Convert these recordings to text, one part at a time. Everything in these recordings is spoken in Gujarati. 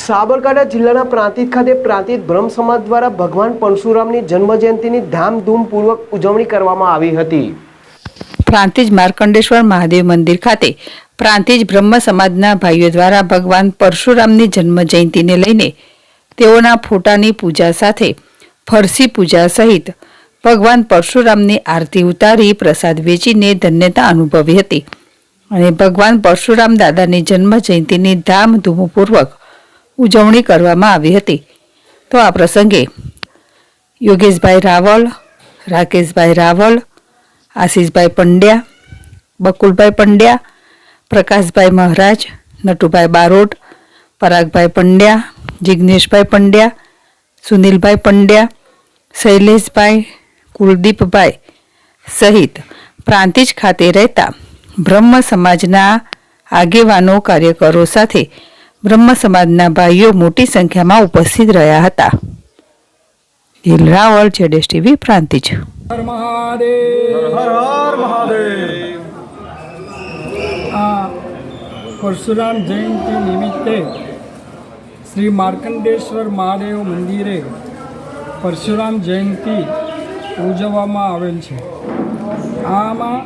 સાબરકાંઠા જિલ્લાના પ્રાંતિજ ખાતે પ્રાંતિજ બ્રહ્મ સમાજ દ્વારા ભગવાન પરશુરામની જન્મજયંતિની ધામધૂમપૂર્વક ઉજવણી કરવામાં આવી હતી। પ્રાંતિજ માર્કંડેશ્વર મહાદેવ મંદિર ખાતે પ્રાંતિજ બ્રહ્મ સમાજના ભાઈઓ દ્વારા ભગવાન પરશુરામની જન્મજયંતિને લઈને તેઓના ફોટાની પૂજા સાથે ફરસી પૂજા સહિત ભગવાન પરશુરામની આરતી ઉતારી પ્રસાદ વેચીને ધન્યતા અનુભવી હતી અને ભગવાન પરશુરામ દાદાની જન્મજયંતિની ધામધૂમપૂર્વક ઉજવણી કરવામાં આવી હતી। તો આ પ્રસંગે યોગેશભાઈ રાવલ, રાકેશભાઈ રાવલ, આશીષભાઈ પંડ્યા, બકુલભાઈ પંડ્યા, પ્રકાશભાઈ મહારાજ, નટુભાઈ બારોટ, પરાગભાઈ પંડ્યા, જિગ્નેશભાઈ પંડ્યા, સુનિલભાઈ પંડ્યા, શૈલેષભાઈ, કુલદીપભાઈ સહિત પ્રાંતિજ ખાતે રહેતા બ્રહ્મ સમાજના આગેવાનો કાર્યકરો સાથે બ્રહ્મ સમાજના ભાઈઓ મોટી સંખ્યામાં ઉપસ્થિત રહ્યા હતા। દિલ રાવલ, જેડેશ ટીવી, પ્રાંતિજ। હર મહાદેવ, હર હર મહાદેવ। આ પરશુરામ જયંતિ નિમિત્તે શ્રી માર્કંડેશ્વર મહાદેવ મંદિરે પરશુરામ જયંતિ ઉજવવામાં આવેલ છે। આમાં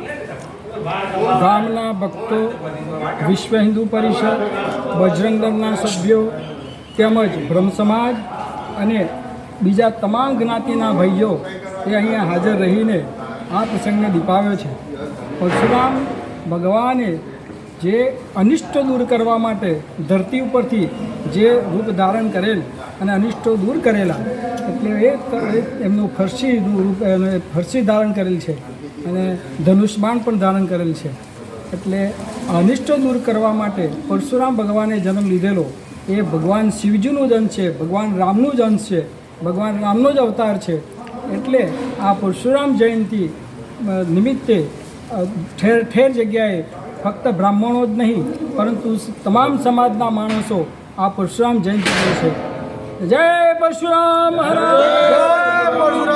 ગામના ભક્તો, વિશ્વ હિન્દુ પરિષદ, બજરંગ દળના સભ્યો તેમજ બ્રહ્મ સમાજ અને બીજા તમામ જ્ઞાતિના ભાઈઓ એ અહીંયા હાજર રહીને આ પ્રસંગને દીપાવ્યો છે। પરશુરામ ભગવાને જે અનિષ્ટો દૂર કરવા માટે ધરતી ઉપરથી જે રૂપ ધારણ કરેલ અને અનિષ્ટો દૂર કરેલા, એટલે એ એમનું ફરસી ધારણ કરેલ છે અને ધનુષબાણ પણ ધારણ કરેલ છે। એટલે અનિષ્ટો દૂર કરવા માટે પરશુરામ ભગવાને જન્મ લીધેલો એ ભગવાન શિવજીનું જ અંશ છે, ભગવાન રામનું જ અંશ છે, ભગવાન રામનો જ અવતાર છે। એટલે આ પરશુરામ જયંતિ નિમિત્તે ઠેર ઠેર જગ્યાએ ફક્ત બ્રાહ્મણો જ નહીં પરંતુ તમામ સમાજના માણસો આ પરશુરામ જયંતિ કરે છે। જય પરશુરામ મહારાજ।